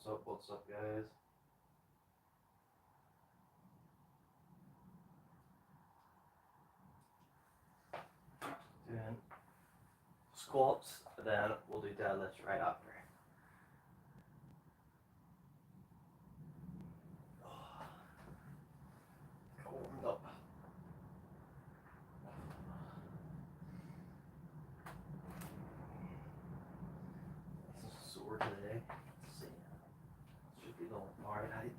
What's up, guys? Doing squats, and then we'll do deadlifts right after. Got warmed up. This is sore today. Let's see. Should be going alright.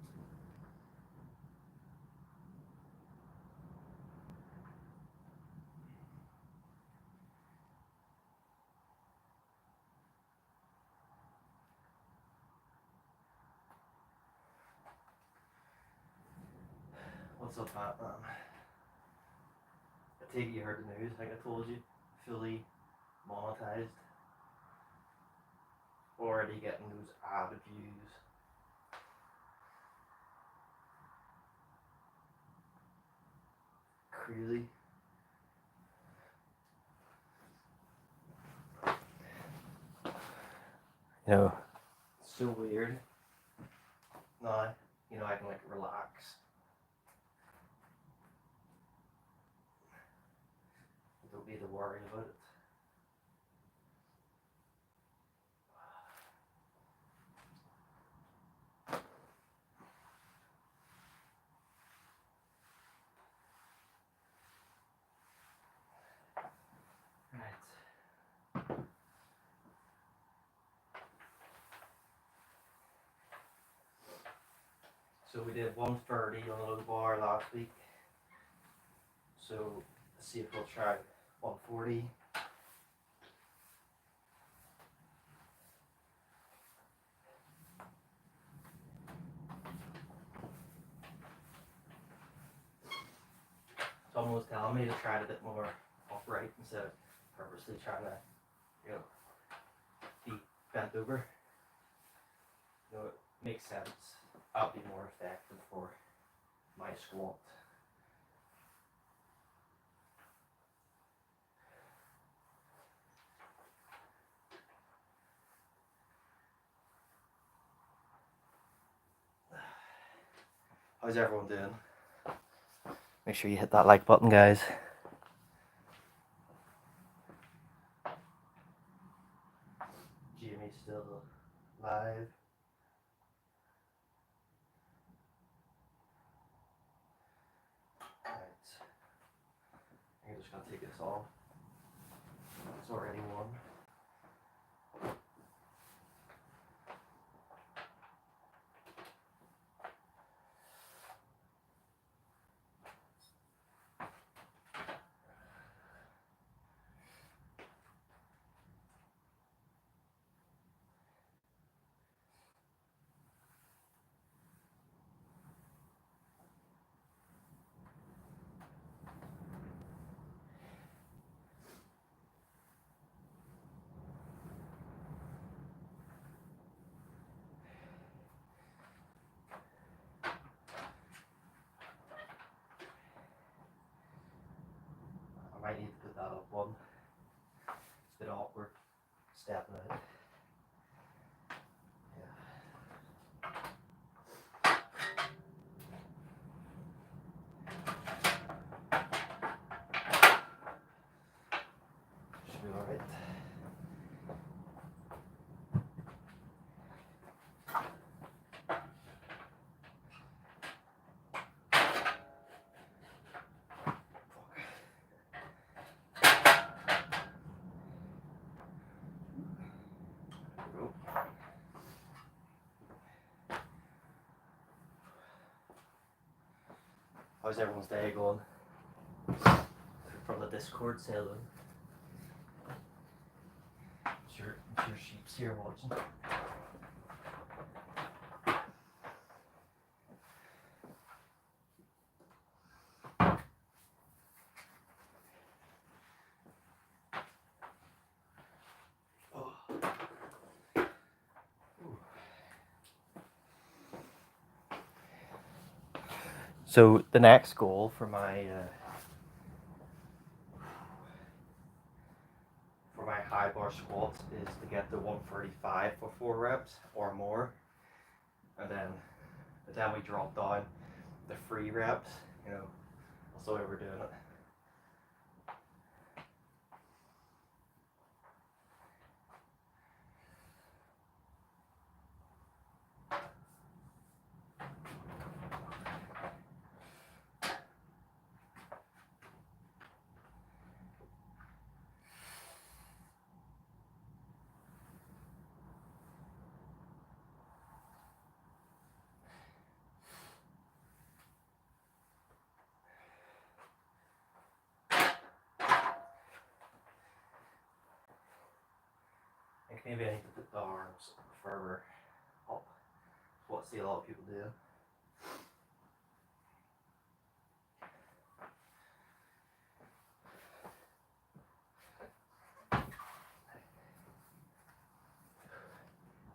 What's up, Matt? I take it you heard the news, like I told you. Fully monetized. Already getting those avid views. Crazy. You know, it's so weird. Now, you know, I can like relax. Don't need to worry about it. Right. So we did 130 on a low bar last week. So let's see if we'll try 140. Someone was telling me to try it a bit more upright instead of purposely trying to, you know, be bent over. You know, it makes sense. I'll be more effective for my squat. How's everyone doing? Make sure you hit that like button, guys. Jamie's still live. Right. I'm just gonna take this off. It's already warm. I might need to put that up one. It's a bit awkward stepping out. Should be alright. How's everyone's day going? From the Discord, say hello. I'm sure sheep's here watching. So the next goal for my high bar squats is to get to 135 for 4 reps or more. and then we drop down the free reps. You know, that's the way we're doing it. I think maybe I need to put the arms further up. That's what I see a lot of people do.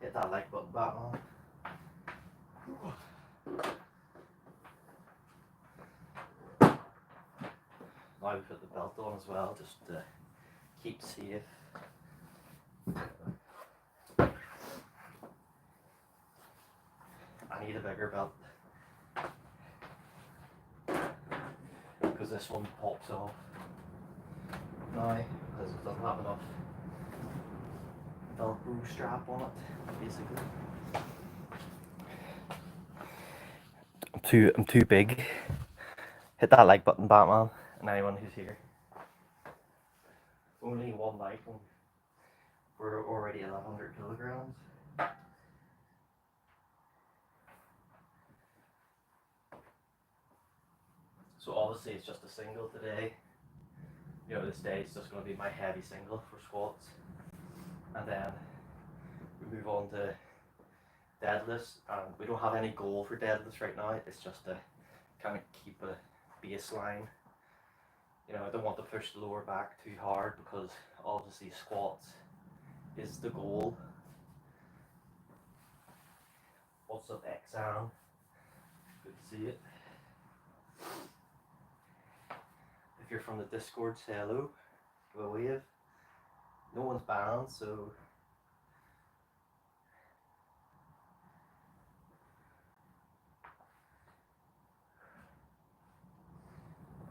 Hit that like button back on. Now we put the belt on as well, just to keep safe. I need a bigger belt because this one pops off now because it doesn't have enough Velcro strap on it, basically. I'm too big. Hit that like button, Batman, and anyone who's here. Only one like, we're already at 100 kilograms. So obviously it's just a single today. You know, this day it's just going to be my heavy single for squats. And then we move on to deadlifts. And we don't have any goal for deadlifts right now. It's just to kind of keep a baseline. You know, I don't want to push the lower back too hard because obviously squats is the goal. What's up, Exam? Good to see it. If you're from the Discord, say hello. Give a wave. No one's banned, so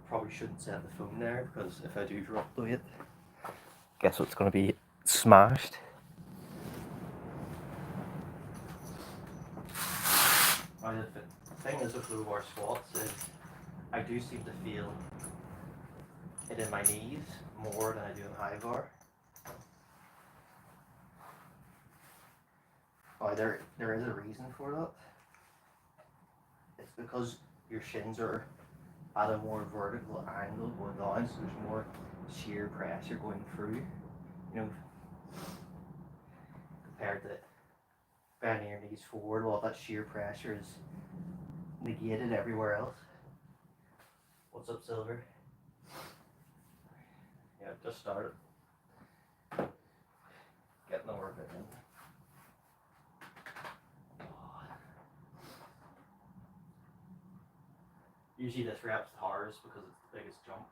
probably shouldn't set the phone there because if I do drop the weight, guess what's going to be smashed. Now the thing is with low bar squats is I do seem to feel it in my knees more than I do in high bar. Oh, there is a reason for that. It's because your shins are at a more vertical angle going down, so there's more shear pressure going through, you know, compared to bending your knees forward. Well, that shear pressure is negated everywhere else. What's up, Silver? Yeah, just started getting the workout in. Usually this rep's the hardest because it's the biggest jump.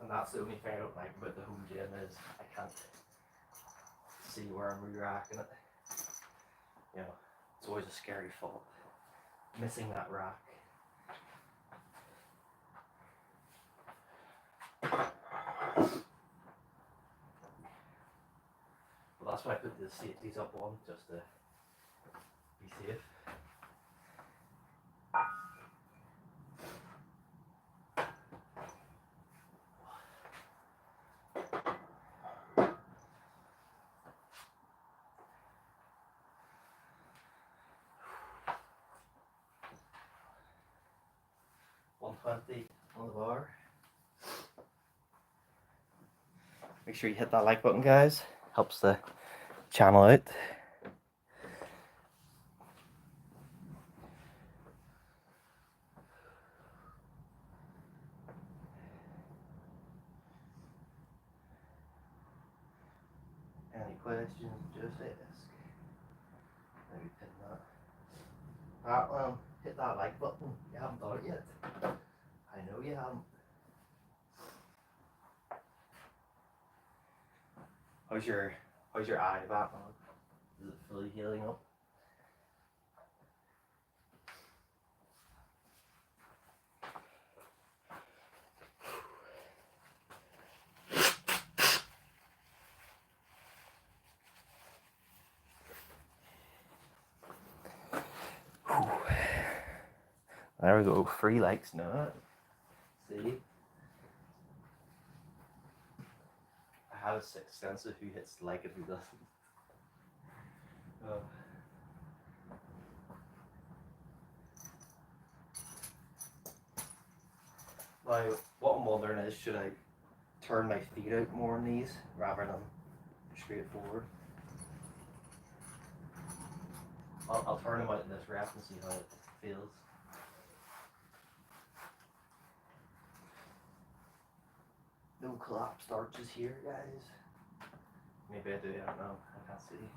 And that's the only thing I don't like about the home gym is I can't see where I'm re-racking it. You know, it's always a scary thought. Missing that rack. Well, that's why I put the safeties up on, just to be safe. $120 on the bar. Make sure you hit that like button, guys. Helps the channel out. questions, just ask. Maybe pin that. Alright, well, hit that like button. You haven't done it yet. I know you haven't. How's your eye back on? Is it fully healing up? There we go, 3 likes now. See? I have a sixth sense of who hits like and who doesn't. Oh. Now, what I'm wondering is, should I turn my feet out more on these rather than straight forward? I'll turn them out in this rep and see how it feels. No collapsed arches here, guys. Maybe I do, I don't know. I can't see.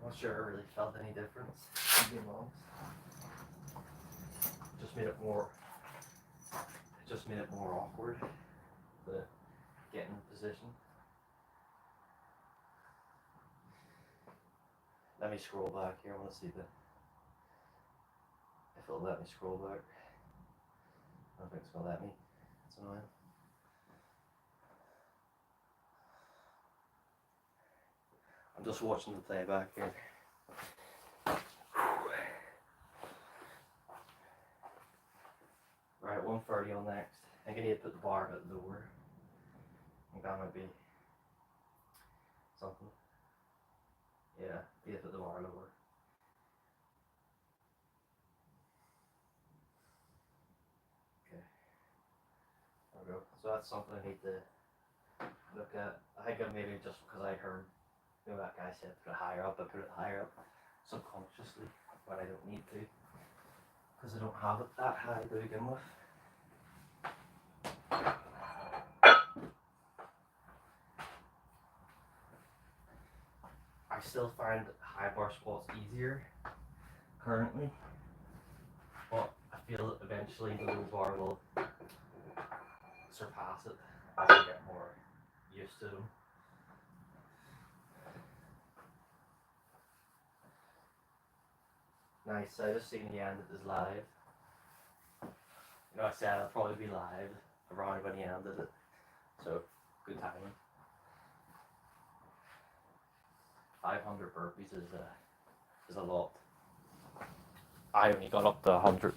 Not sure I really felt any difference, to be honest. Just made it more awkward to get in position. Let me scroll back here. I want to see if it'll let me scroll back. I don't think it's gonna let me. It's annoying. I'm just watching the playback here. Right, 130 on next. I think I need to put the bar a bit lower. I think that might be something. Yeah, need to put the bar lower. Okay. There we go. So that's something I need to look at. I think maybe just because I heard, you know, that guy said put it higher up, I put it higher up subconsciously, but I don't need to because I don't have it that high to begin with. I still find high bar squats easier currently, but I feel that eventually the low bar will surpass it as I get more used to them. Nice, I just seen the end of this live. You know, I said I'll probably be live around when he ended it, so good timing. 500 burpees is a lot. I only got up to 100,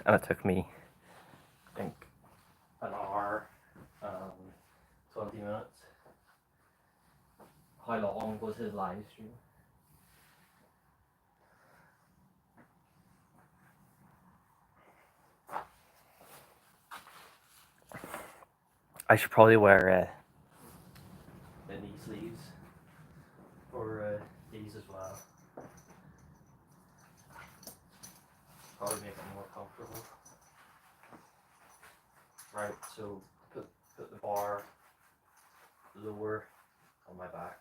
and it took me, I think, an hour, 20 minutes. How long was his live stream? I should probably wear the knee sleeves for these as well. Probably make it more comfortable. Right, so put the bar lower on my back.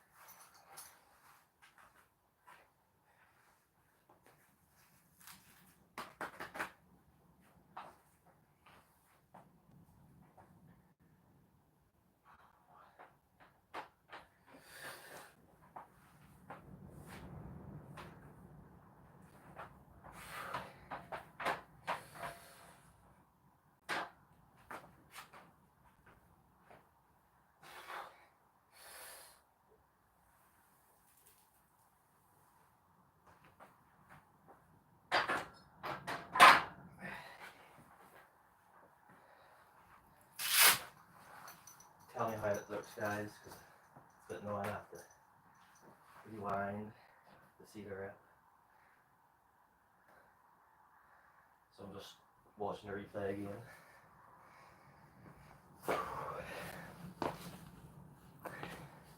looks, guys, because it's a bit annoying. I have to rewind the cigarette. So I'm just watching the replay again.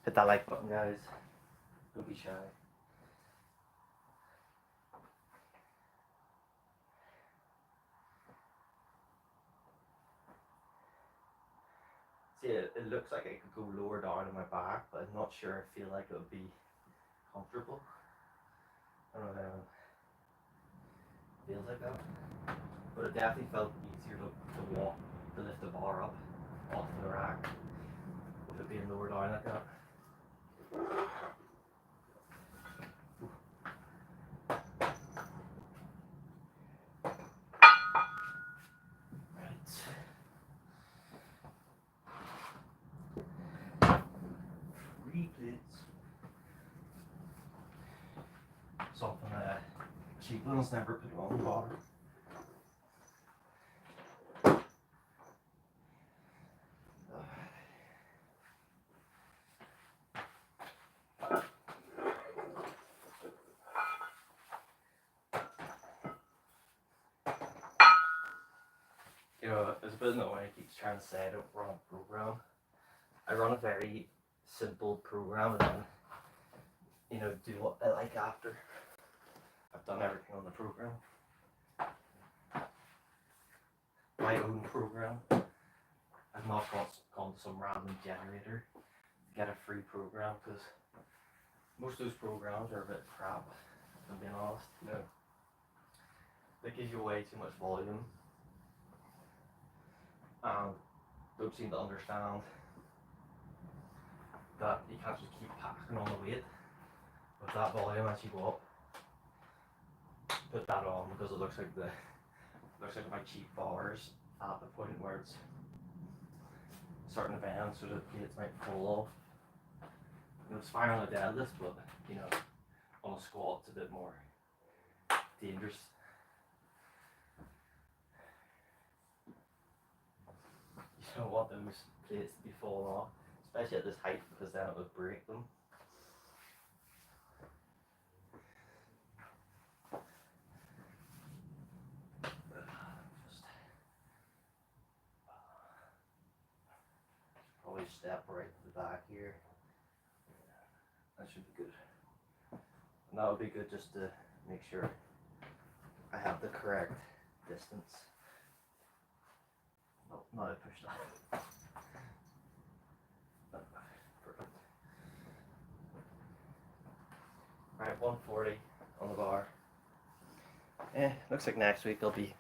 Hit that like button, guys. Don't be shy. See, it looks like it could go lower down in my back, but I'm not sure. I feel like it would be comfortable. I don't know how it feels like that. But it definitely felt easier to walk, to lift the bar up off the rack with it being lower down like that. Right. 3 plates. Something that cheap ones never put on the bar. You know, it's a bit annoying. He keeps trying to say I don't run a program. I run a very simple program and then, you know, do what I like after I've done everything on the program. My own program. I've not gone to some random generator to get a free program, because most of those programs are a bit crap, if I'm being honest. You know, they give you way too much volume and don't seem to understand that you can't just keep packing on the weight with that volume as you go up. Put that on because it looks like my cheap bars at the point where it's starting to bend, so the plates might fall off. You know, it's fine on a deadlift, but you know, on a squat it's a bit more dangerous. You don't want those plates to be falling off, especially at this height, because then it would break them. Probably step right to the back here. That should be good. And that would be good just to make sure I have the correct distance. Oh, no, I pushed that. Perfect. Right, 140 on the bar. Looks like next week I'll be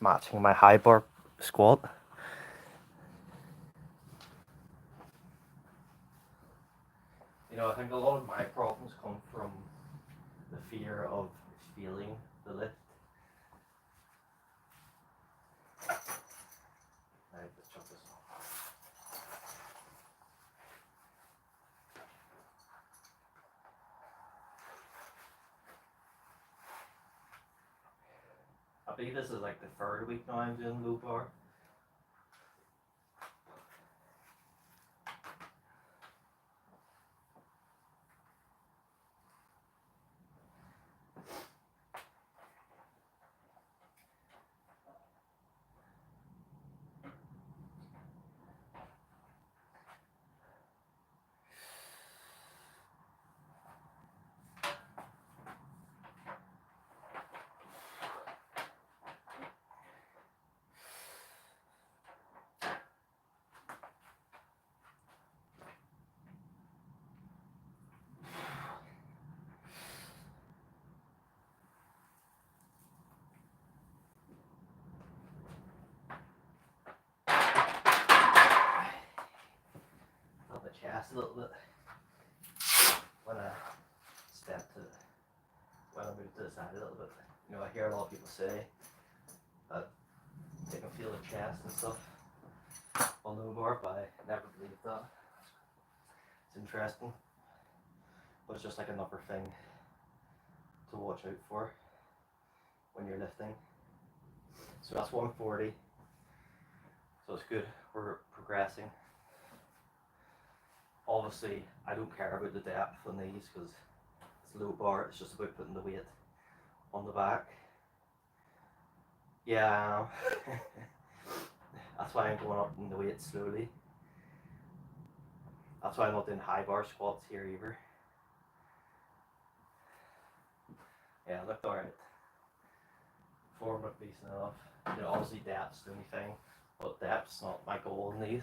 matching my high bar squat. You know, I think a lot of my problems come from the fear of feeling the lift. Right, let's chop this off. I believe this is like the 3rd week now I'm doing low bar. Chest a little bit when I move to the side a little bit. You know, I hear a lot of people say that they can feel the chest and stuff on the bar, but I never believed that. It's interesting, but it's just like another thing to watch out for when you're lifting. So that's 140. So it's good. We're progressing. Obviously, I don't care about the depth on these because it's low bar. It's just about putting the weight on the back. Yeah, that's why I'm going up in the weight slowly. That's why I'm not doing high bar squats here either. Yeah, it looked alright. Form looked decent enough. You know, obviously depth's the only thing, but depth's not my goal in these.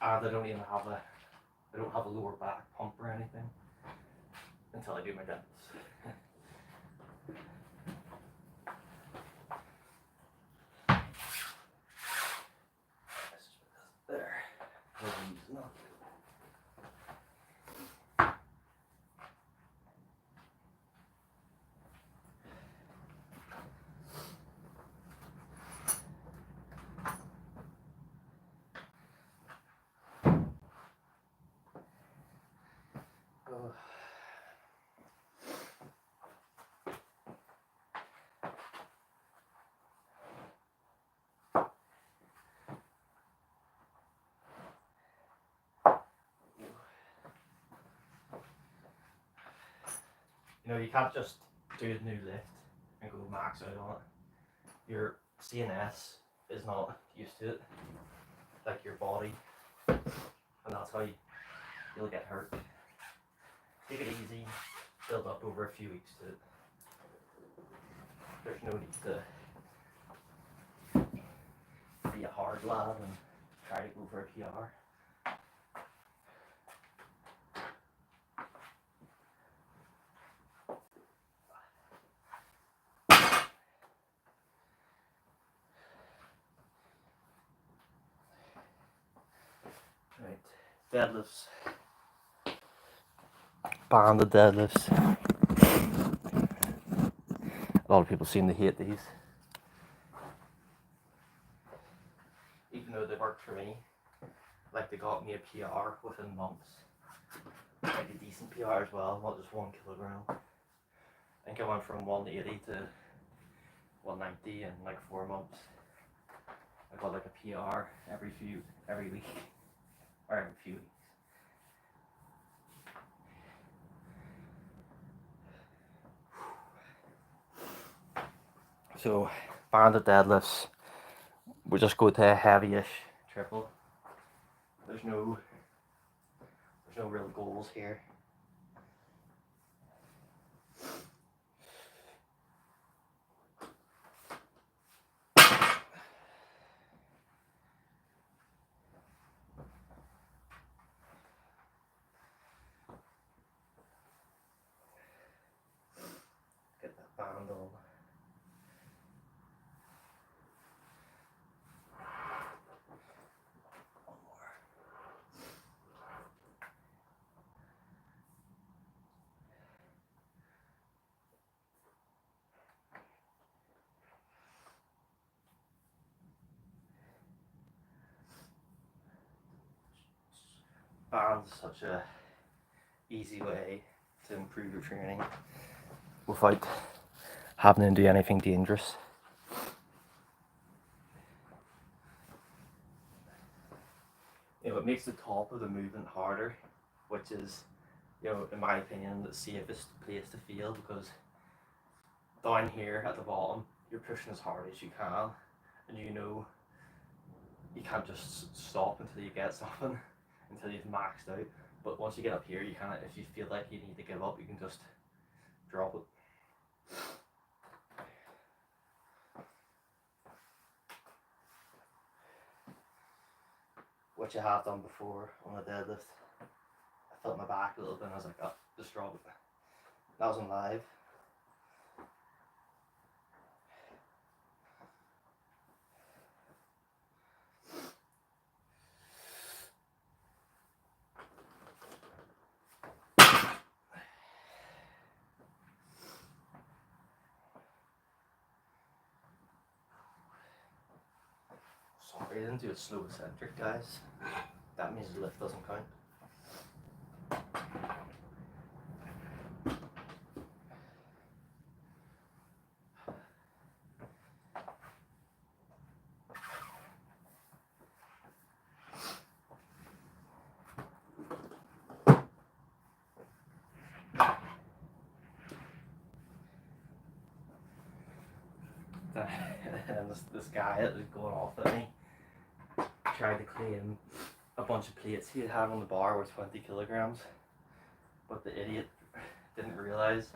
And I don't even have a lower back pump or anything until I do my deadlifts. There. Oh. You know, you can't just do a new lift and go max out on it. Your CNS is not used to it, like your body, and that's how you'll get hurt. Take it easy, build up over a few weeks to it. There's no need to be a hard lad and try to go for a PR. Right, deadlifts. Banded deadlifts. A lot of people seem to hate these. Even though they worked for me, like they got me a PR within months. Like a decent PR as well, not just 1 kilogram. I think I went from 180 to 190 in like 4 months. I got like a PR every week, or every few weeks. So, banded deadlifts, we just go to a heavy-ish triple. There's no real goals here. Get that band on. Band's such a easy way to improve your training without having to do anything dangerous. You know, it makes the top of the movement harder, which is, you know, in my opinion, the safest place to feel, because down here at the bottom, you're pushing as hard as you can, and you know you can't just stop until you get something, until you've maxed out. But once you get up here, you can't. If you feel like you need to give up, you can just drop it. Which I have done before on a deadlift. I felt my back a little bit and I was like, oh, just drop it. That was on live. Sorry, I didn't do it slow eccentric, guys. That means the lift doesn't count. and this guy that was going off at me tried to claim a bunch of plates he had on the bar were 20 kilograms, but the idiot didn't realize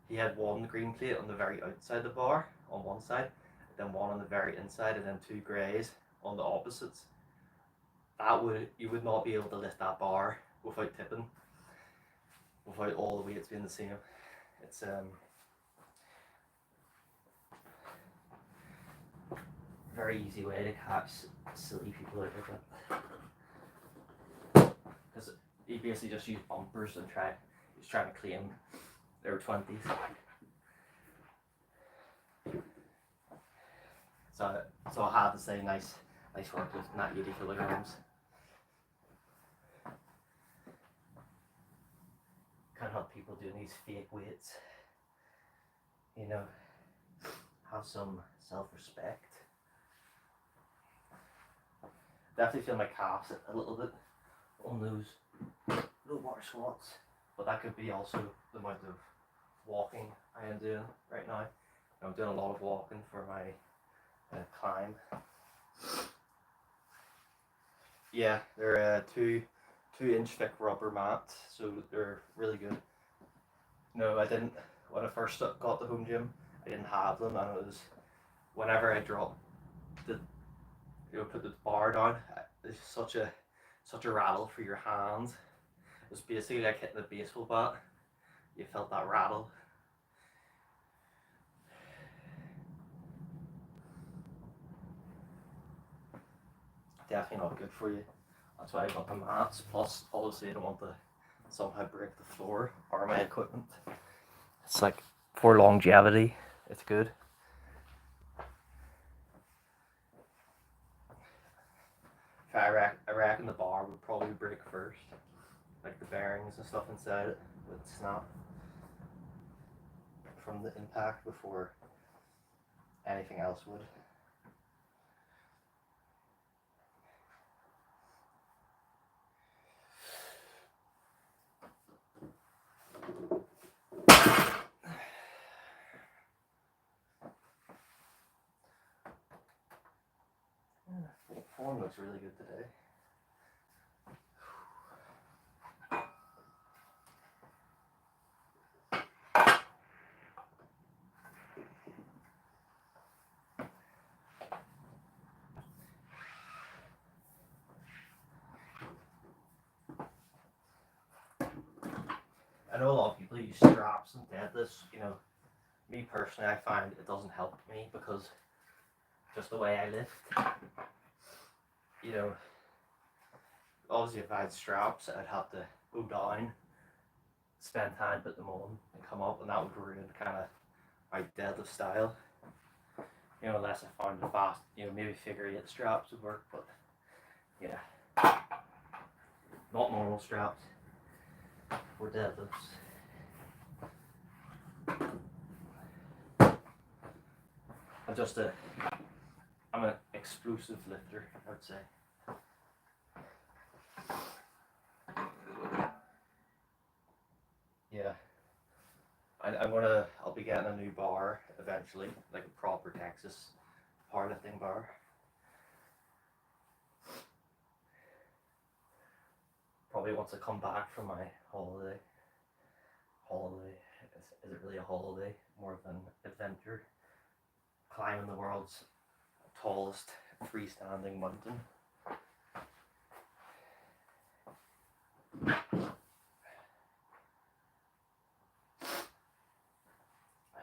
he had one green plate on the very outside the bar on one side, then one on the very inside, and then two greys on the opposites. You would not be able to lift that bar without tipping, without all the weights being the same. It's very easy way to catch silly people out there, because he basically just used bumpers and he's trying to claim their 20s. So I had to say nice work with not 80 kilograms. Can't help people doing these fake weights. You know, have some self-respect. Definitely feel my calves a little bit on those low bar squats, but that could be also the amount of walking I am doing right now. I'm doing a lot of walking for my climb. Yeah, they're 2-inch thick rubber mats, so they're really good. No, I didn't. When I first got the home gym, I didn't have them, and it was whenever I dropped put the bar down, it's such a rattle for your hands. It was basically like hitting a baseball bat. You felt that rattle. Definitely not good for you. That's why I got the mats. Plus, obviously, I don't want to somehow break the floor or my equipment. It's like for longevity, it's good. I reckon the bar would probably break first, like the bearings and stuff inside it would snap from the impact before anything else would. Form looks really good today. I know a lot of people use straps and deadlifts. You know, me personally, I find it doesn't help me because just the way I lift. You know, obviously if I had straps, I'd have to go down, spend time put them on, and come up, and that would ruin kind of my deadlift style. You know, unless I found the fast, maybe figure 8 straps would work, but yeah, not normal straps for deadlifts. I'm an explosive lifter, I would say. Yeah. I'll be getting a new bar eventually, like a proper Texas powerlifting bar. Probably once I come back from my holiday. Is it really a holiday? More of an adventure. Climbing the world's tallest freestanding mountain. I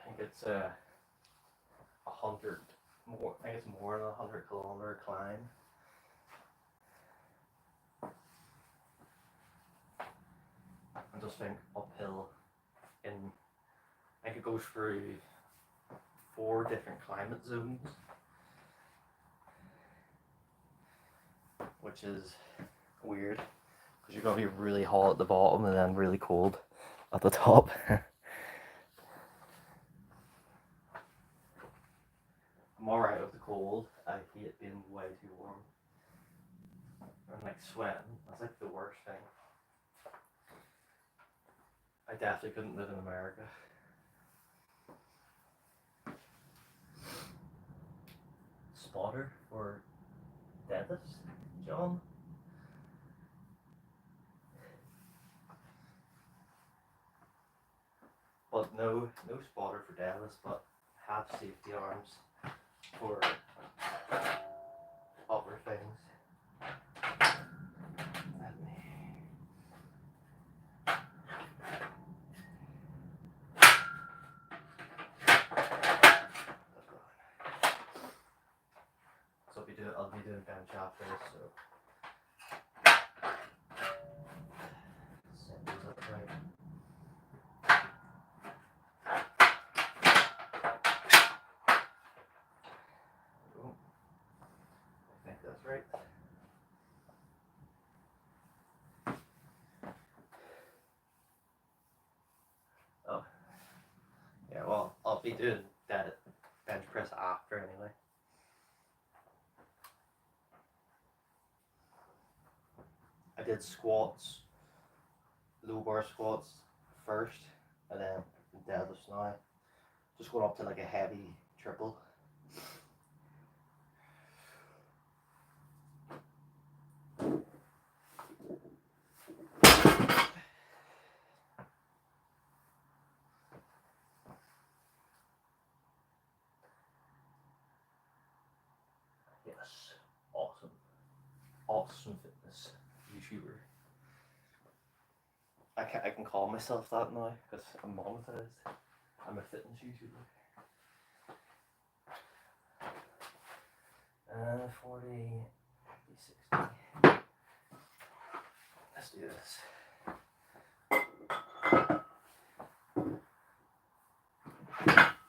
think it's 100 more. I think it's more than 100-kilometer climb. I just think uphill I think it goes through 4 different climate zones, which is weird because you're going to be really hot at the bottom and then really cold at the top. I'm alright with the cold. I hate being way too warm. I'm like sweating. That's like the worst thing. I definitely couldn't live in America. spotter for deadlifts, John? But no spotter for deadlifts, but have safety arms for other things. Let me. So I'll be doing bench after this, so set these up right. Oh, I think that's right. Oh, yeah. Well, I'll be doing that bench press after anyway. I did squats, low bar squats first, and then deadlifts now. Just going up to like a heavy triple. Yes, awesome fitness YouTuber. I can call myself that now because I'm monetized. I'm a fitness YouTuber. 40, 60. Let's do this.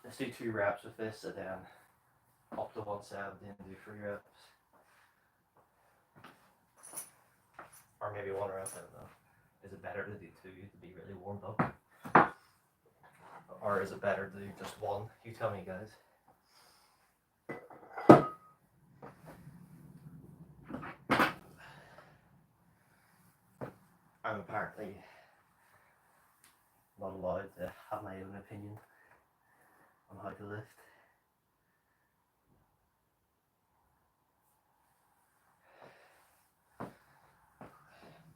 Let's do 2 reps with this and then up to 170 and do 3 reps. Or maybe 1 rep, I don't know. Is it better to do 2 to be really warmed up? Or is it better to do just 1? You tell me, guys. I'm apparently not allowed to have my own opinion on how to lift.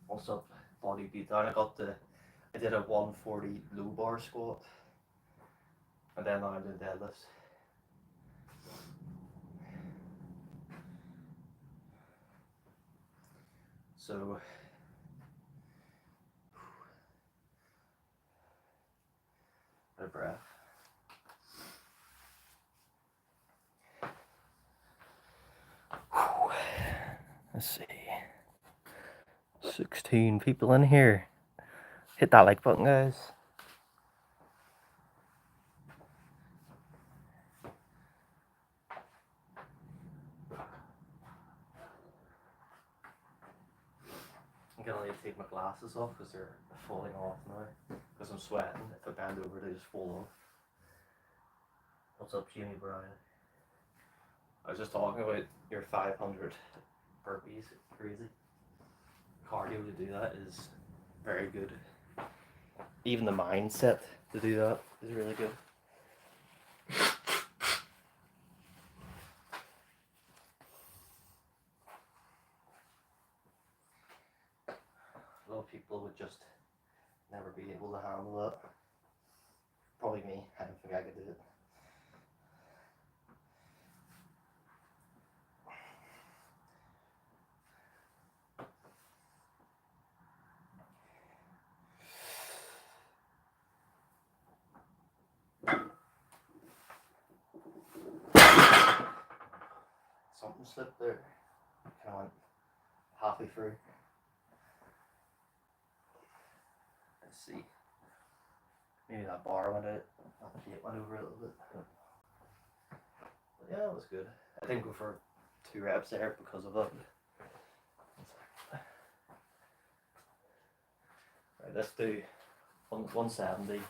What's up, body beat down? I did a 140 low bar squat, and then I did deadlifts. So out of breath. Let's see. 16 people in here. Hit that like button, guys. I'm gonna need to take my glasses off because they're falling off now. Because I'm sweating. If I bend over, they just fall off. What's up, Jimmy Bryan? I was just talking about your 500 burpees. Crazy. Cardio to do that is very good. Even the mindset to do that is really good. A lot of people would just never be able to handle that. Probably me. I don't think I could do it. Something slipped there. Kind of went halfway through. Let's see. Maybe that bar went out. That plate went over a little bit. But yeah, it was good. I didn't go for 2 reps there because of that. Right, let's do 170,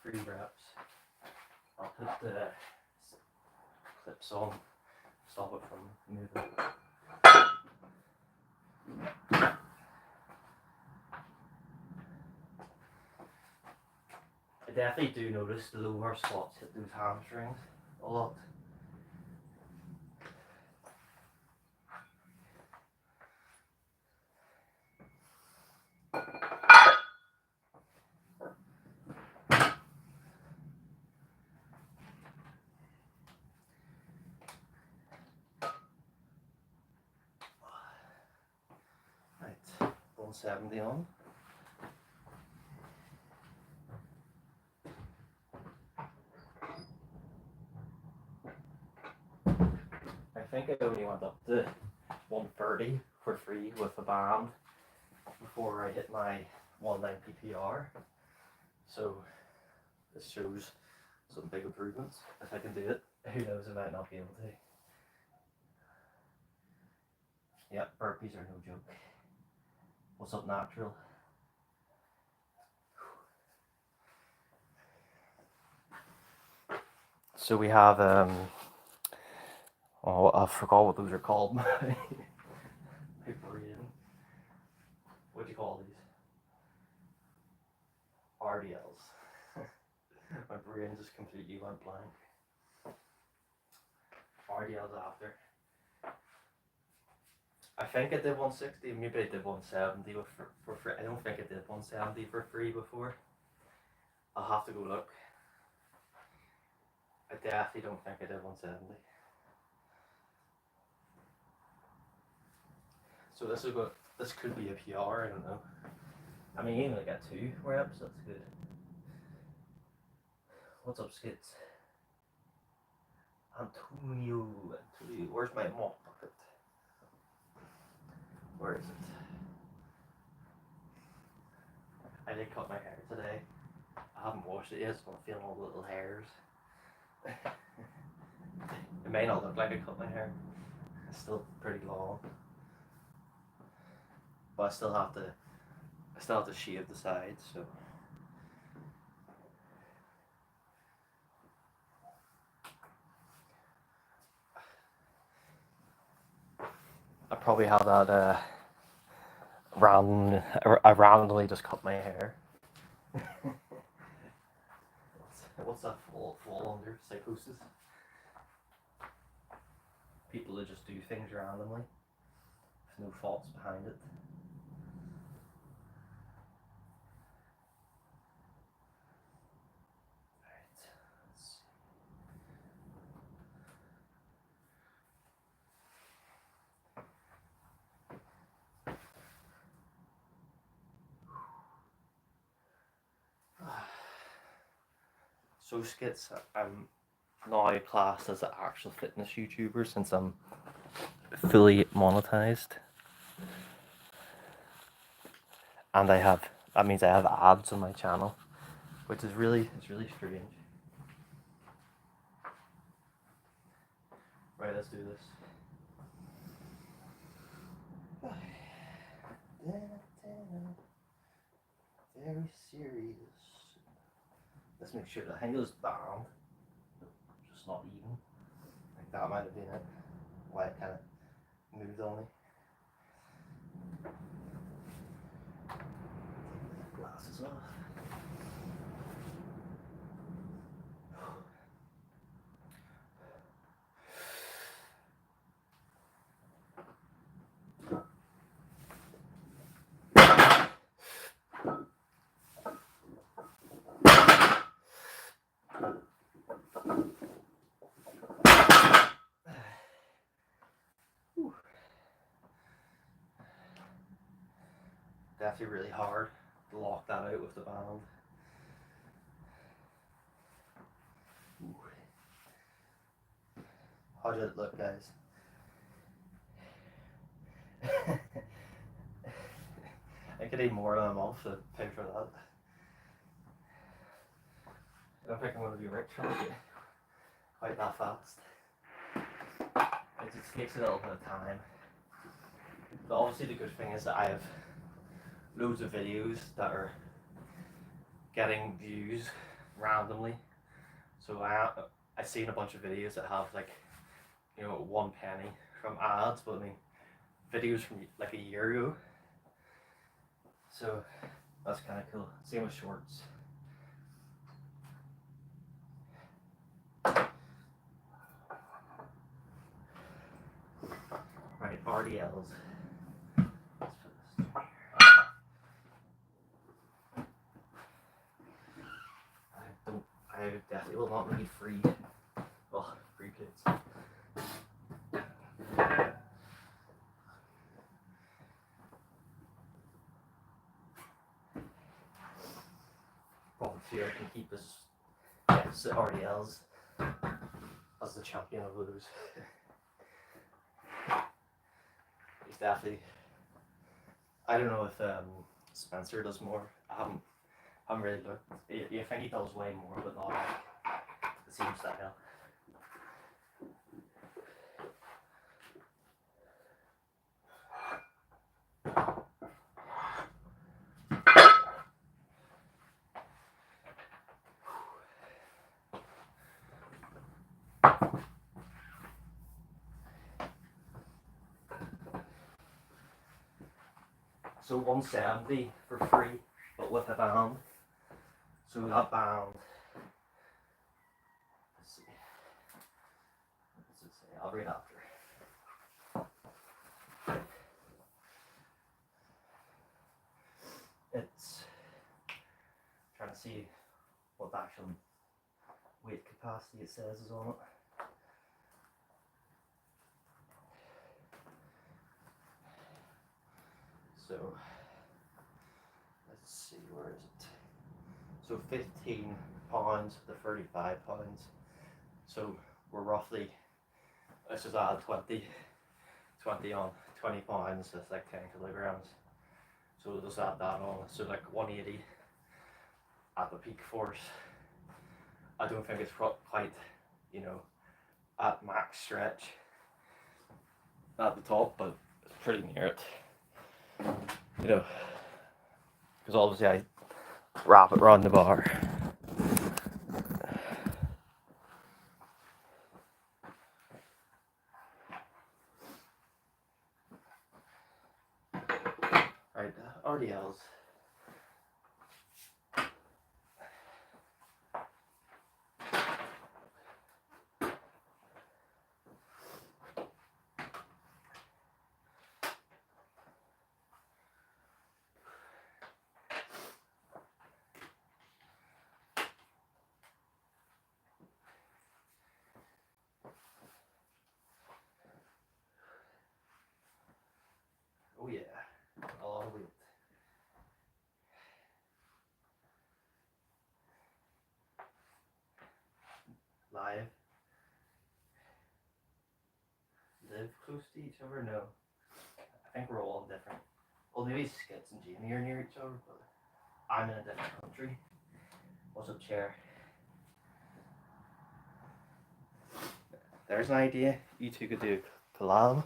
3 reps. I'll put the clips on, stop it from moving. I definitely do notice the lower squats hit those hamstrings a lot. 170 on. I think I only went up to 130 for free with the band before I hit my 190 PR. So this shows some big improvements. If I can do it, who knows, I might not be able to. Yeah, burpees are no joke. What's up, natural? So we have oh, I forgot what those are called. My brain. What do you call these? RDLs. My brain just completely went blank. RDLs after. I think I did 160, maybe I did 170 for free. I don't think I did 170 for free before. I'll have to go look. I definitely don't think I did 170. So this could be a PR, I don't know. I mean, even like got 2 reps, that's good. What's up, Skits? Antonio, where's my mop bucket? Where is it? I did cut my hair today. I haven't washed it yet, so I'm feeling all the little hairs. It may not look like I cut my hair. It's still pretty long. But I still have to shave the sides, so. I probably have that I randomly just cut my hair. What's that fall under? Psychosis? People that just do things randomly with no thoughts behind it. So Skits, I'm now classed as an actual fitness YouTuber since I'm fully monetized. And that means I have ads on my channel, which is really strange. Right, let's do this. Very serious. Let's make sure the handle is bound, just not even. Like that might have been it. Why it kind of moved on me. Glasses off. Definitely really hard to lock that out with the band. Ooh. How did it look, guys? I could eat more than a month to pay for that. I don't think I'm going to be rich on it quite that fast. It just takes a little bit of time. But obviously the good thing is that I have loads of videos that are getting views randomly. So I've seen a bunch of videos that have like, 1 penny from ads, but I mean videos from like a year ago. So that's kind of cool. Same with shorts. Right, RDLs. I definitely will not need free kids. I can keep his RDLs as the champion of those. He's definitely. I don't know if Spencer does more. I haven't really looked. I think he does way more, but not like the same style. So 170 for free, but with a band. So that band, let's see, what does it say? I'll read after. It's trying to see what the actual weight capacity it says is on it. So let's see, where is it? So 15 pounds to 35 pounds. So we're roughly, let's just add 20 on 20 pounds, that's like 10 kilograms. So we'll just add that on, so like 180 at the peak force. I don't think it's quite, you know, at max stretch at the top, but it's pretty near it. You know, because obviously I wrap it around the bar. Right, RDLs. Oh yeah, a lot of weight. Live live close to each other? No. I think we're all different. Well, maybe Skits and Jamie are near each other, but I'm in a different country. What's up, chair? There's an idea. You two could do a collab.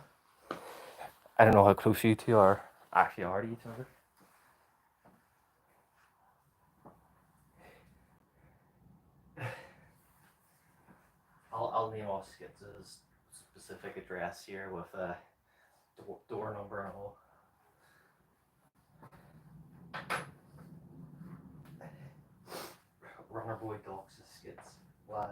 I don't know how close you two are actually are to each other. I'll name off Skits' specific address here with a door number and all. Runner Boy Docs Skits live.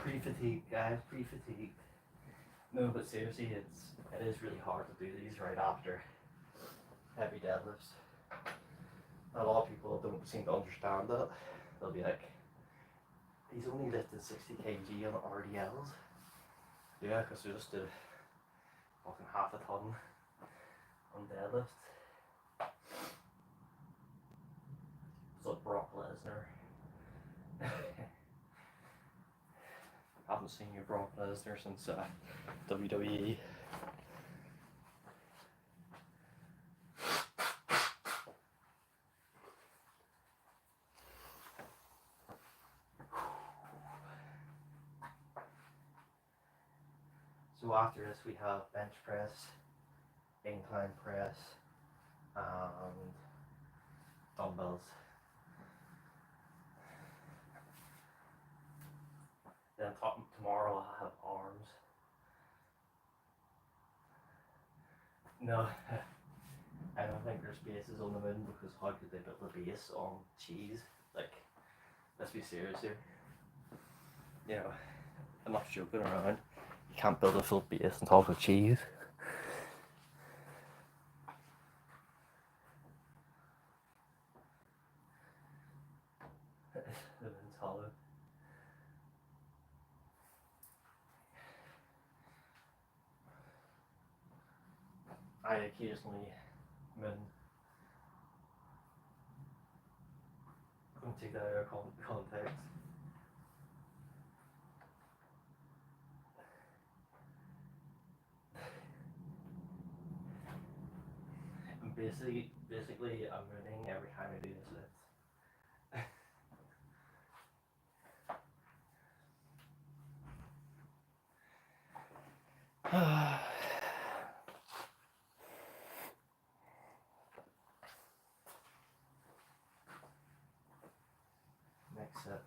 Pretty fatigued, guys. Pretty fatigued. No, but seriously, it is really hard to do these right after heavy deadlifts. A lot of people don't seem to understand that. They'll be like, he's only lifted 60 kg on RDLs. Yeah, because we just did fucking half a ton on deadlifts. It's like Brock Lesnar. I haven't seen you Brock Lesnar since WWE. So after this we have bench press, incline press, and dumbbells. Then tomorrow I'll have arms. No, I don't think there's bases on the moon, because how could they build a base on cheese? Like, let's be serious here. You know, I'm not joking around. You can't build a full base on top of cheese. The moon's hollow. I occasionally take that out of context. And basically, I'm mooning every time I do this lift. Next set.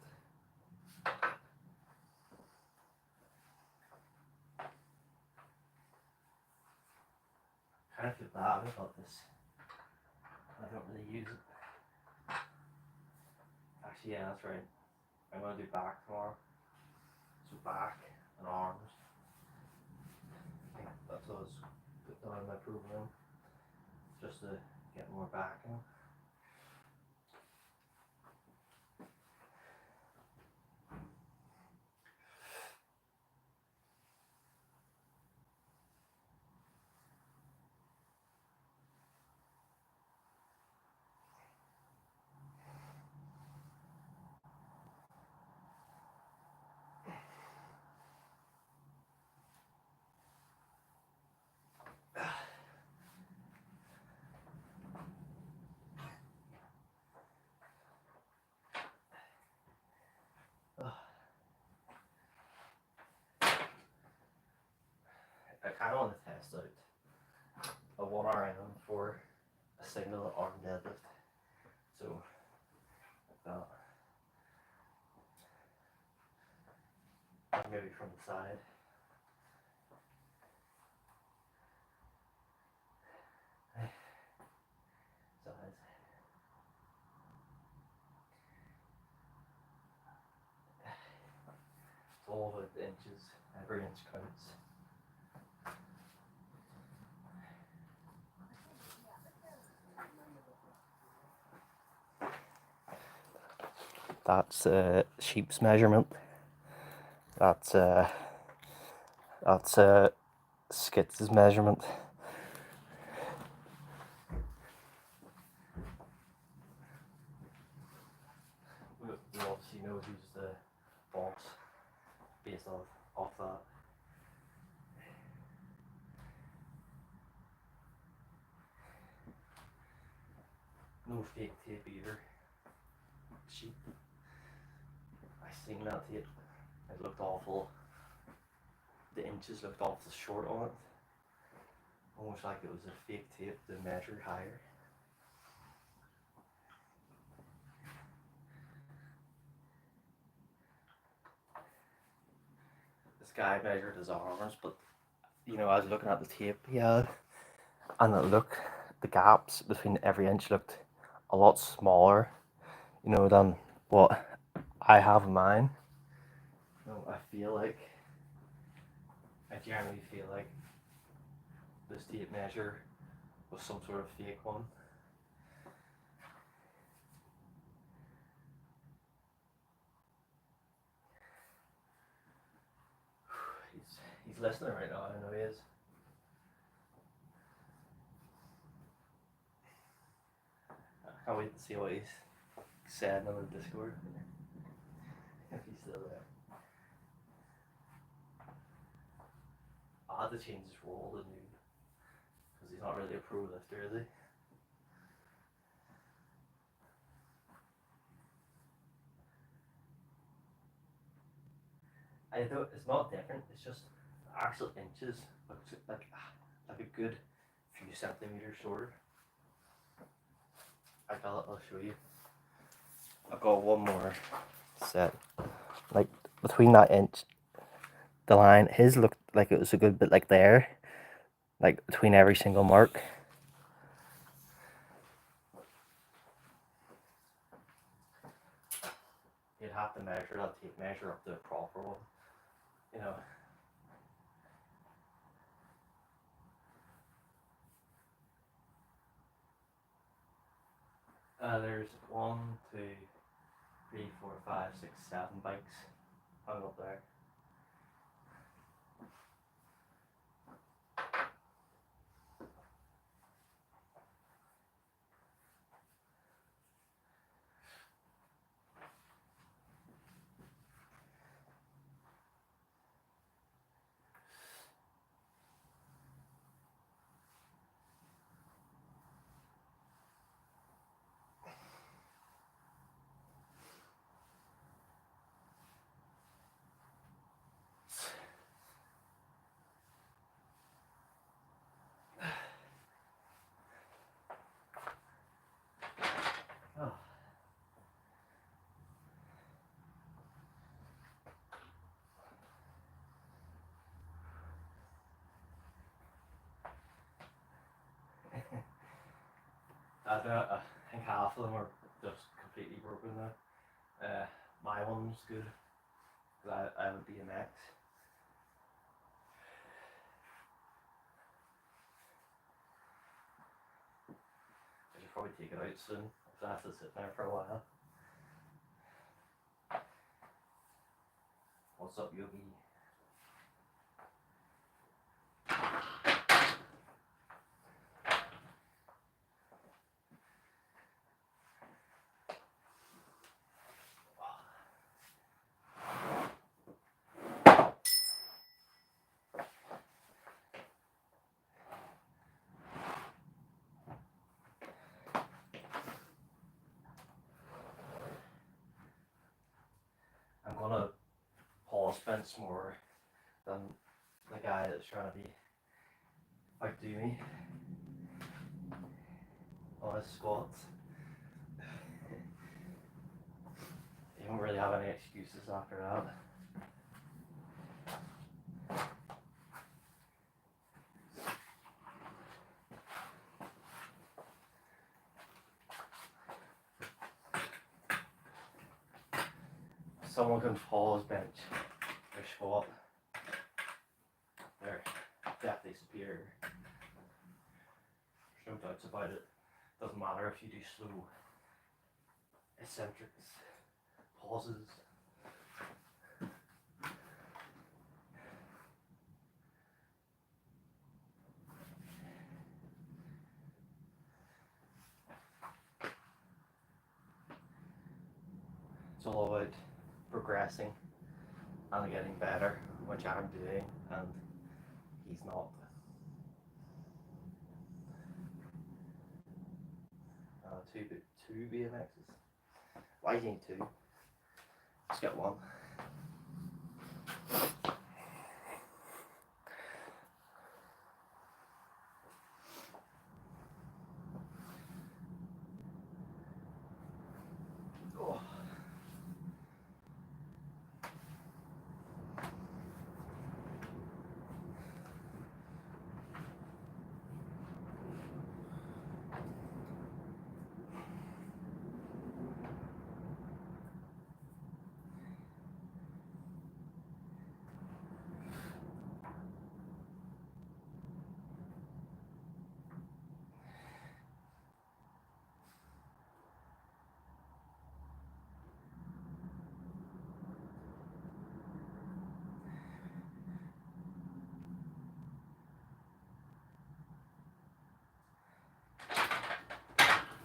I kind of feel bad about this. I don't really use it. Actually, yeah, that's right. I'm going to do back tomorrow. So back and arms. I think that's what I was put down in my program. Just to get more back in. I kind of want to test out a 1 RM for a single arm deadlift. So, like that. Maybe from the side. Sides. It's all about the inches. Every inch counts. That's sheep's measurement. That's Skits' measurement. We obviously know who's the boss based off that. No fake tape either. Cheap. I seen that tape. It looked awful. The inches looked awful short on it. Almost like it was a fake tape to measure higher. This guy measured his arms, but you know, I was looking at the tape he had, and the gaps between every inch looked a lot smaller, you know, than what I have in mine. You know, I generally feel like this tape measure was some sort of fake one. He's listening right now, I know he is. I can't wait to see what he's said on the Discord. If he's still there. I had to change his role to noob, because he's not really a pro lifter, is he? I know it's not different, it's just the actual inches looks like a good few centimeters shorter. I'll show you. I've got one more set. Like between that inch, the line, his looked like it was a good bit like there, like between every single mark. measure that tape measure up to a proper one, you know. There's 1, 2, 3, 4, 5, 6, 7 bikes hung up there. Oh. I think half of them are just completely broken now. My one's good because I have a BMX. I should probably take it out soon because I have to sit there for a while. What's up, Yogi? I'm gonna pause bench more than the guy that's trying to be outdo me on his squats. You don't really have any excuses after that. Someone can pause bench their squat, they're definitely superior. There's no doubts about it. Doesn't matter if you do slow eccentrics, pauses. It's all about progressing and getting better, which I'm doing, and he's not. Two BMXs. Why do you need two? Just get one. Oh.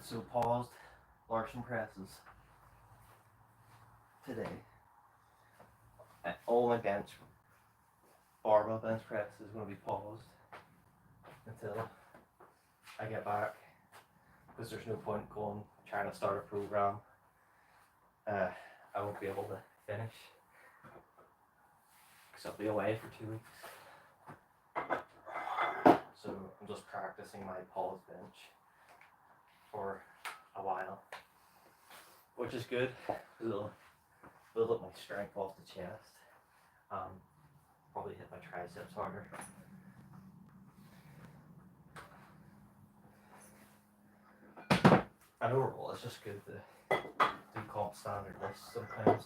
So paused Larson presses today. All my barbell bench press is going to be paused until I get back, because there's no point trying to start a program. I won't be able to finish because I'll be away for 2 weeks. So I'm just practicing my pause bench for a while, which is good because it'll build up my strength off the chest. Probably hit my triceps harder. And overall, it's just good to do comp standard lifts sometimes.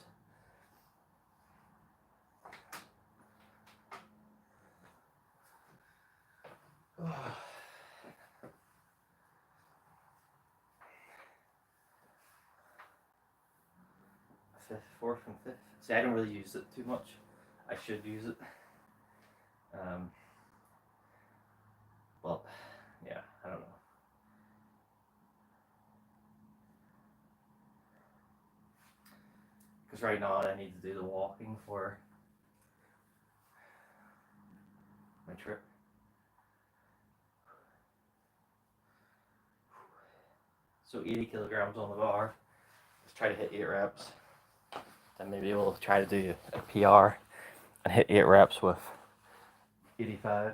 Fifth, fourth, and fifth. See, I don't really use it too much. I should use it. But yeah, I don't know. Because right now I need to do the walking for my trip. So 80 kilograms on the bar. Let's try to hit 8 reps. Then maybe we'll try to do a PR and hit 8 reps with 85.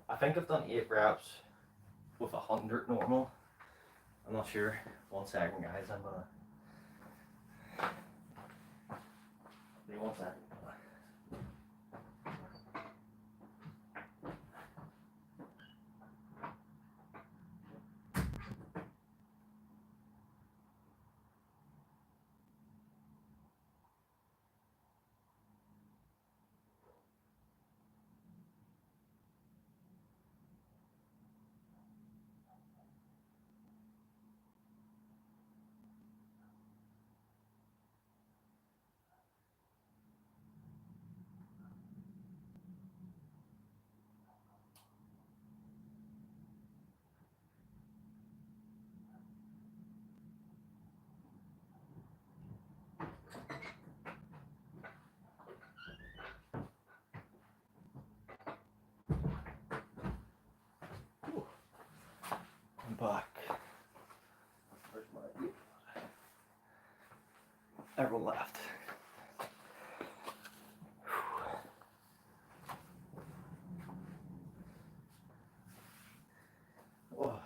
I think I've done 8 reps with 100 normal. I'm not sure. 1 second, guys. I'm gonna. Give me 1 second. I'm back. Where's my? Everyone left. Oh.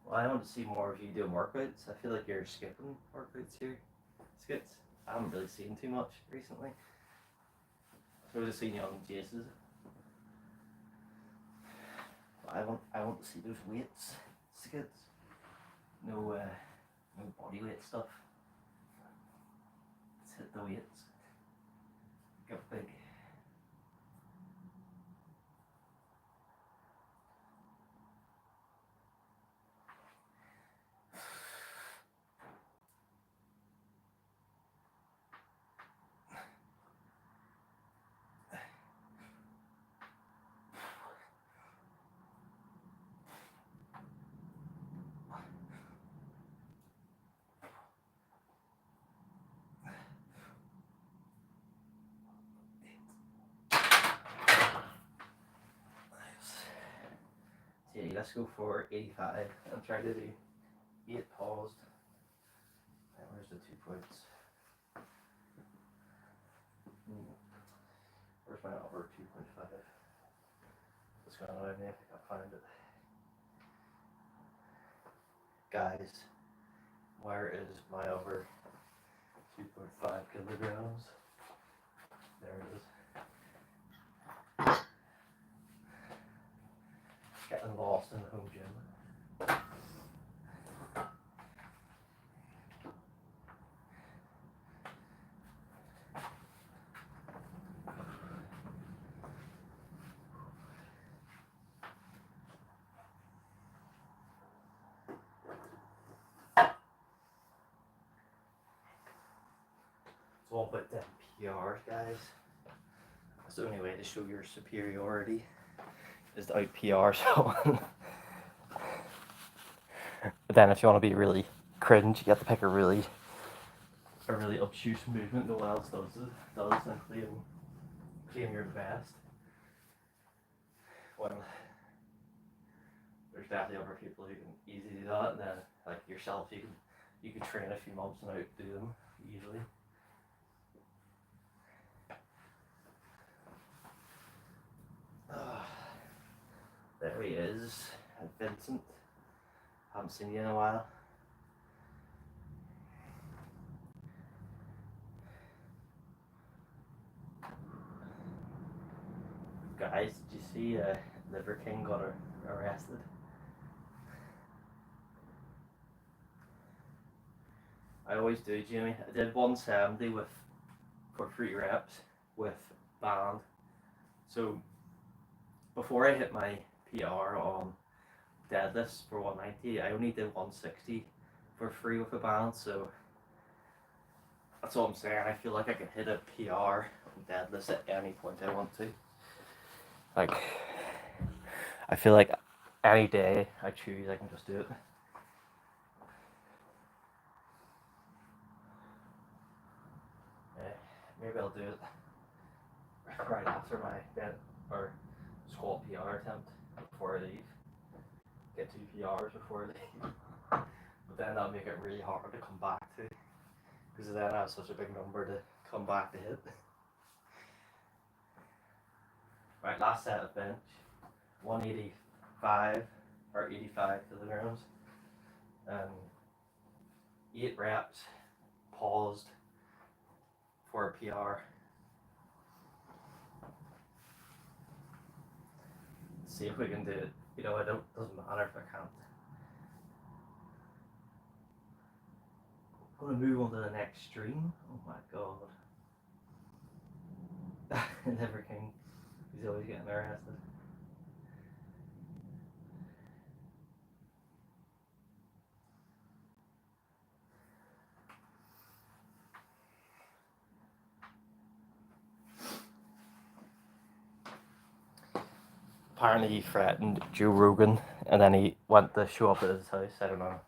Well, I want to see more of you doing workouts. I feel like you're skipping workouts here. Skits. I haven't really seen too much recently. So I've just seen you on Jace's. I want to see those weights, skits. No body weight stuff. Let's hit the weights. Get big. Okay, let's go for 85. I'm trying to do 8 paused. And where's the 2 points? Where's my over 2.5? What's going on with me? I think I'll find it. Guys, where is my over 2.5 kilograms? There it is. Getting lost in the home gym. It's all about them PRs, guys. That's the only way to show your superiority is to out PR someone. But then if you want to be really cringe, you have to pick a really obtuse movement no one else does and claim you're the best. Well, there's definitely other people who can easily do that, and then like yourself, you can train a few months and outdo them easily. There he is, Vincent. Haven't seen you in a while. Guys, did you see Liver King got arrested? I always do, Jamie. I did 170 for 3 reps with band. So before I hit my PR on deadlifts for 190, I only did 160 for 3 with a band. So that's all I'm saying. I feel like I can hit a PR on deadlifts at any point I want to. Like, I feel like any day I choose, I can just do it. Maybe I'll do it right after my dead or squat PR attempt before I leave. Get 2 PRs before I leave. But then that'll make it really hard to come back to, because then I have such a big number to come back to hit. Right, last set of bench, 185 or 85 kilograms, 8 reps, paused for a PR. See if we can do it. You know, doesn't matter if I can't. I'm gonna move on to the next stream. Oh my god. Never King. He's always getting arrested. Apparently he threatened Joe Rogan and then he went to show up at his house. I don't know.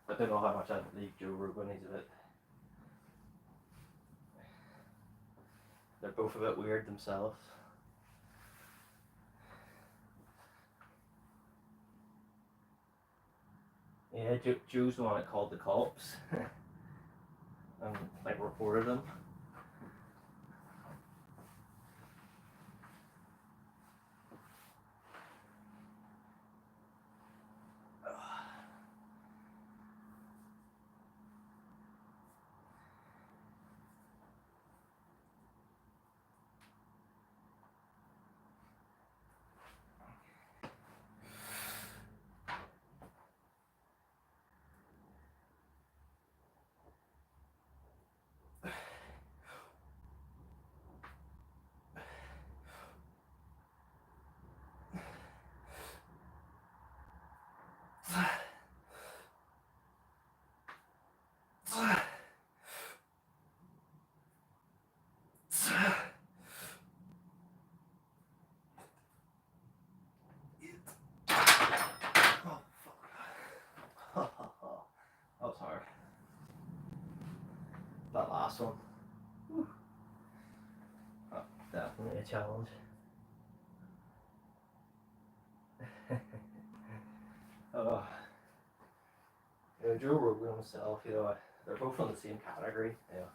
I don't know how much I believe Joe Rogan. He's a bit... They're both a bit weird themselves. Yeah, Joe's the one that called the cops and like reported them. That was hard. That last one. Whew. Oh, definitely a challenge. You know, Joe Rogan himself, you know, they're both in the same category. You know,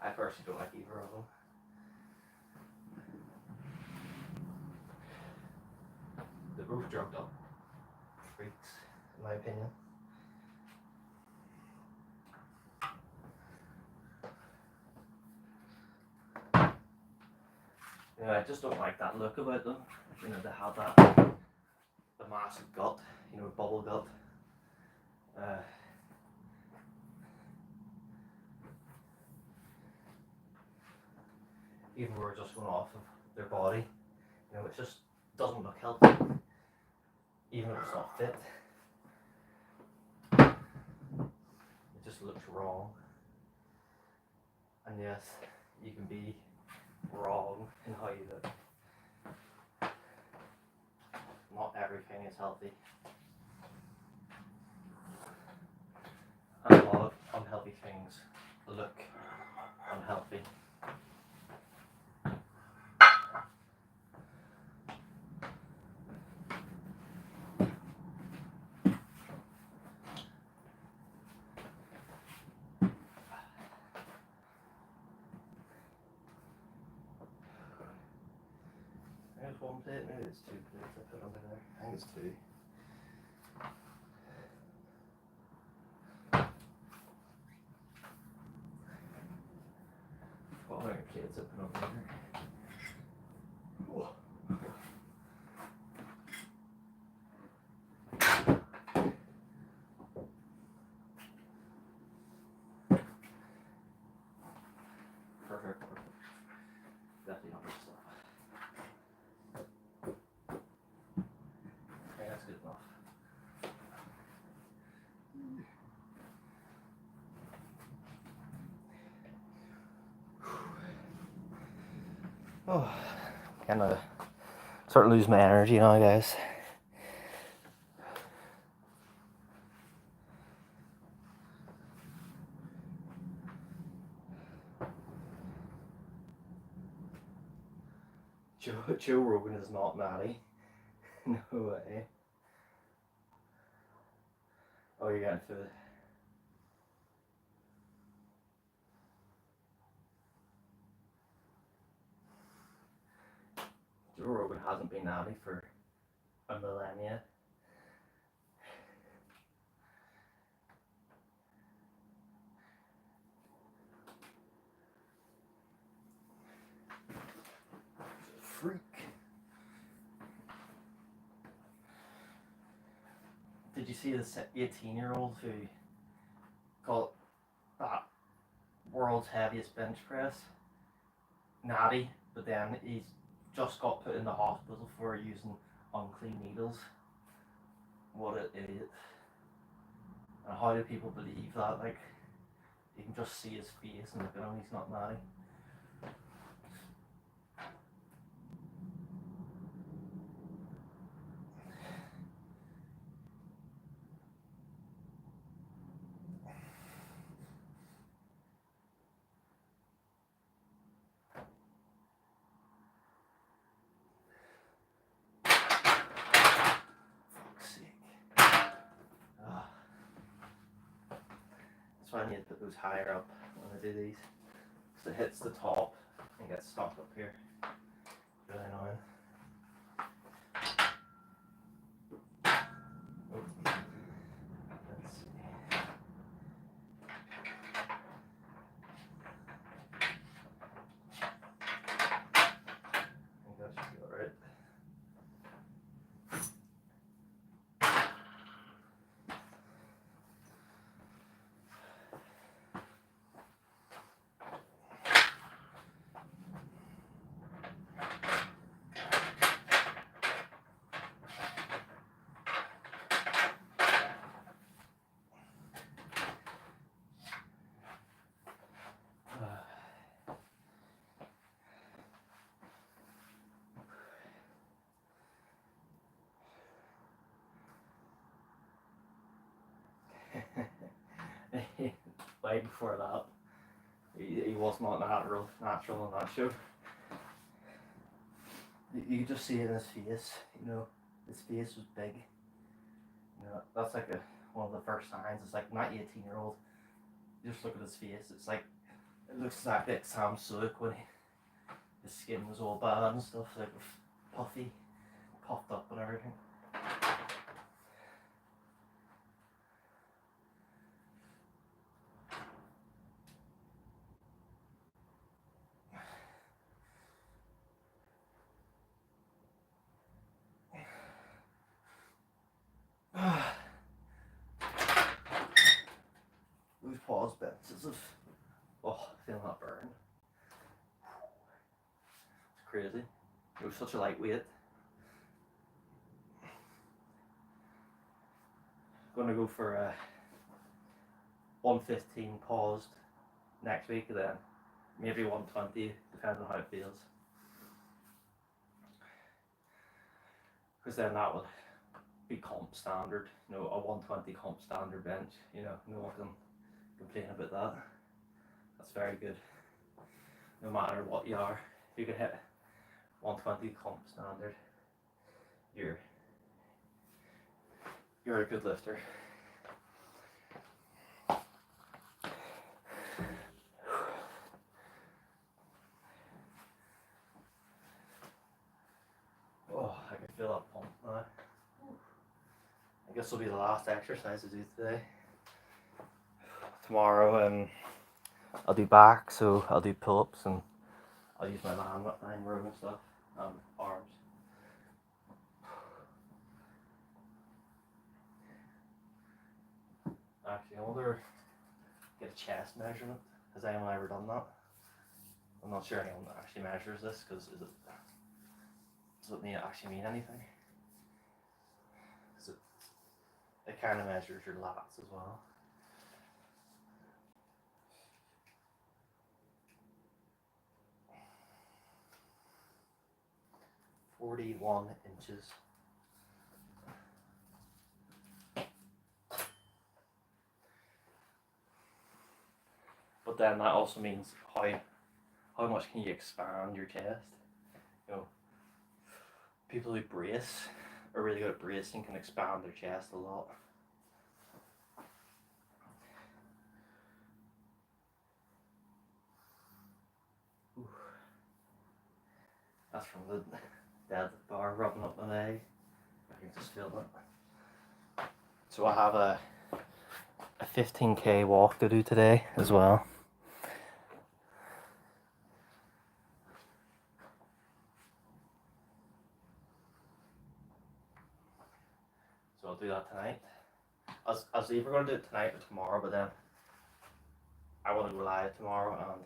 I personally don't like either of them. They're both drugged up freaks, in my opinion. You know, I just don't like that look about them. You know, they have that the massive gut, you know, bubble gut. Even when we're just going off of their body, you know, it just doesn't look healthy, even if it's not fit. It just looks wrong. And yes, you can be wrong in how you look. Not everything is healthy. And a lot of unhealthy things look unhealthy. There's one plate, maybe it's 2 plates I put under there. I think it's 2. What other plates I put under there? Oh, kind of start to lose my energy now, guys. Joe Rogan is not natty. No way. Oh, you're getting food. Joe Rogan hasn't been natty for a millennia. Freak. Did you see this 18-year-old who got that world's heaviest bench press? Natty, but then he's just got put in the hospital for using unclean needles. What an idiot. And how do people believe that? Like, you can just see his face and look at him, he's not natty. That's why I need to put those higher up when I do these. So it hits the top and gets stuck up here. Really annoying. Oh. Let's see. I think that should be alright. Way before that, he was not natural on that show. You could just see it in his face, you know, his face was big. You know, that's like one of the first signs. It's like not 18-year-old. You just look at his face, it's like, it looks exactly like Sam Sulek when his skin was all bad and stuff, like puffy, puffed up and everything. Those paws bits as if, oh, feeling that burn. It's crazy. It was such a lightweight. Gonna go for 115 paused next week, and then maybe 120, depending on how it feels. Because then that would be comp standard, you know, a 120 comp standard bench, you know, no one can complain about that. That's very good. No matter what you are, if you can hit 120 comp standard, you're a good lifter. Oh, I can feel that pump now. I guess will be the last exercise to do today. Tomorrow, I'll do back, so I'll do pull-ups and I'll use my line row and stuff, arms. Actually, I wonder, get a chest measurement. Has anyone ever done that? I'm not sure anyone actually measures this, because does it actually mean anything? Because it kind of measures your lats as well. 41 inches. But then that also means how much can you expand your chest? You know, people who brace are really good at bracing, can expand their chest a lot. Ooh. That's from the deadlift bar rubbing up my leg. I can just feel it. So I have a 15k walk to do today as well. So I'll do that tonight. I was either going to do it tonight or tomorrow, but then I want to go live tomorrow, and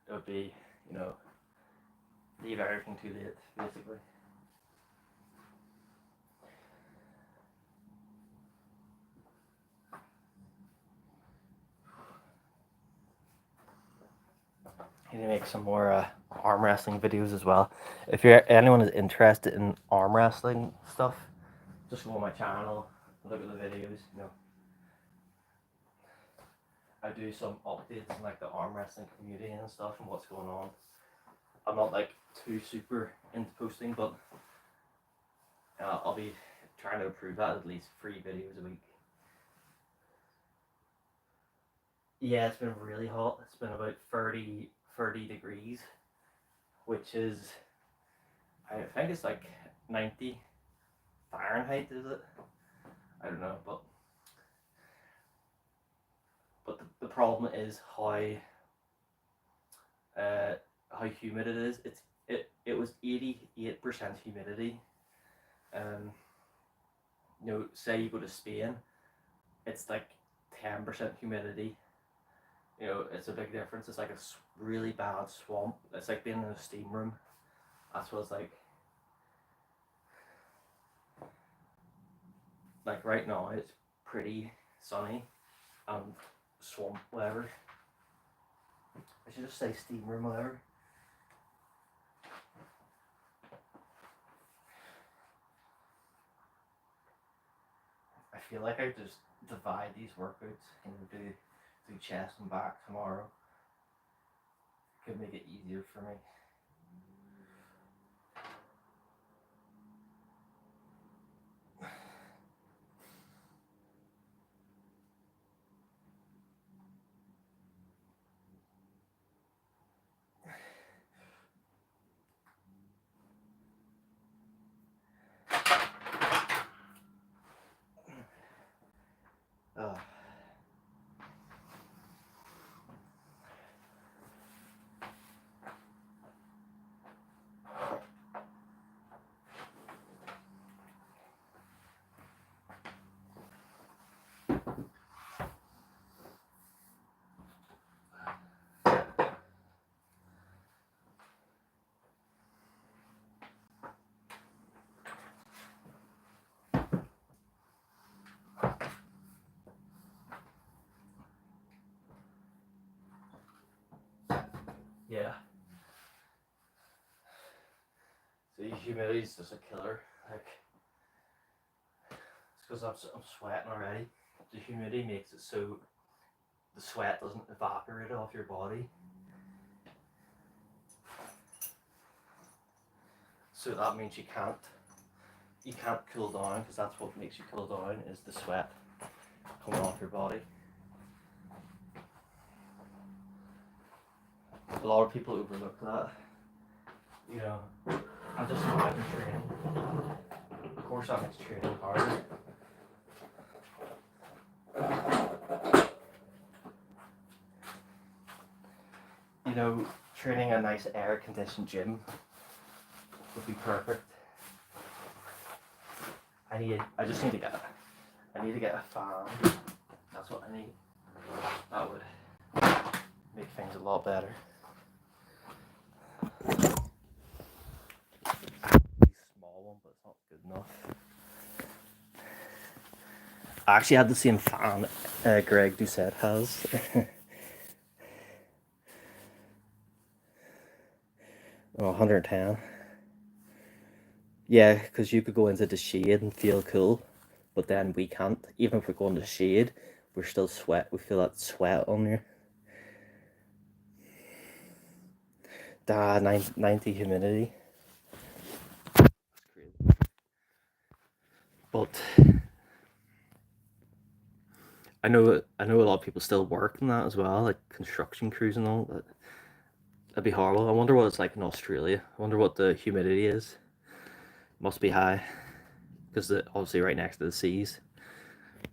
it would be, you know, leave everything too late, basically. I need to make some more arm wrestling videos as well. If anyone is interested in arm wrestling stuff, just go on my channel, look at the videos, you know. I do some updates on like the arm wrestling community and stuff and what's going on. I'm not like too super into posting, but I'll be trying to improve that, at least 3 videos a week. Yeah, it's been really hot. It's been about 30 degrees, which is, I think it's like 90 Fahrenheit, is it? I don't know, but the problem is how humid it is. It was 88% humidity. You know, say you go to Spain, it's like 10% humidity. You know, it's a big difference. It's like a really bad swamp. It's like being in a steam room. That's what it's like. Like right now, it's pretty sunny and swamp, whatever. I should just say steam room, whatever. I feel like I just divide these workouts and do chest and back tomorrow. Could make it easier for me. Yeah. The humidity is just a killer. Like, it's because I'm sweating already. The humidity makes it so the sweat doesn't evaporate off your body. So that means you can't cool down, because that's what makes you cool down, is the sweat coming off your body. A lot of people overlook that. You know, I'm just not training. Of course that makes training harder. You know, training a nice air-conditioned gym would be perfect. I just need to get a fan. That's what I need. That would make things a lot better. Small one, but it's not good enough. I actually had the same fan Greg Doucette has. Oh, 110. Yeah, because you could go into the shade and feel cool, but then we can't. Even if we go into the shade, we're still sweat. We feel that sweat on you. 90 humidity. That's crazy. But I know a lot of people still work in that as well, like construction crews and all that. That'd be horrible. I wonder what it's like in Australia. I wonder what the humidity is. Must be high because obviously right next to the seas.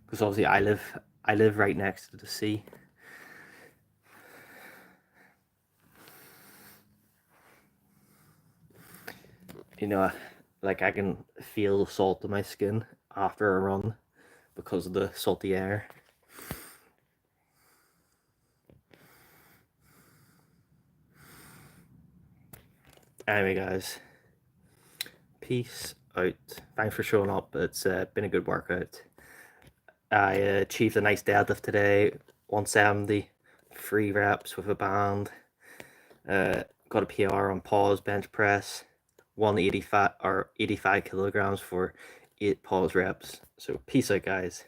Because obviously I live right next to the sea. You know, like I can feel the salt in my skin after a run because of the salty air. Anyway, guys, peace out. Thanks for showing up. It's been a good workout. I achieved a nice deadlift today, 170, 3 reps with a band. Got a PR on pause bench press, 185 or 85 kilograms for 8 pause reps. So peace out, guys.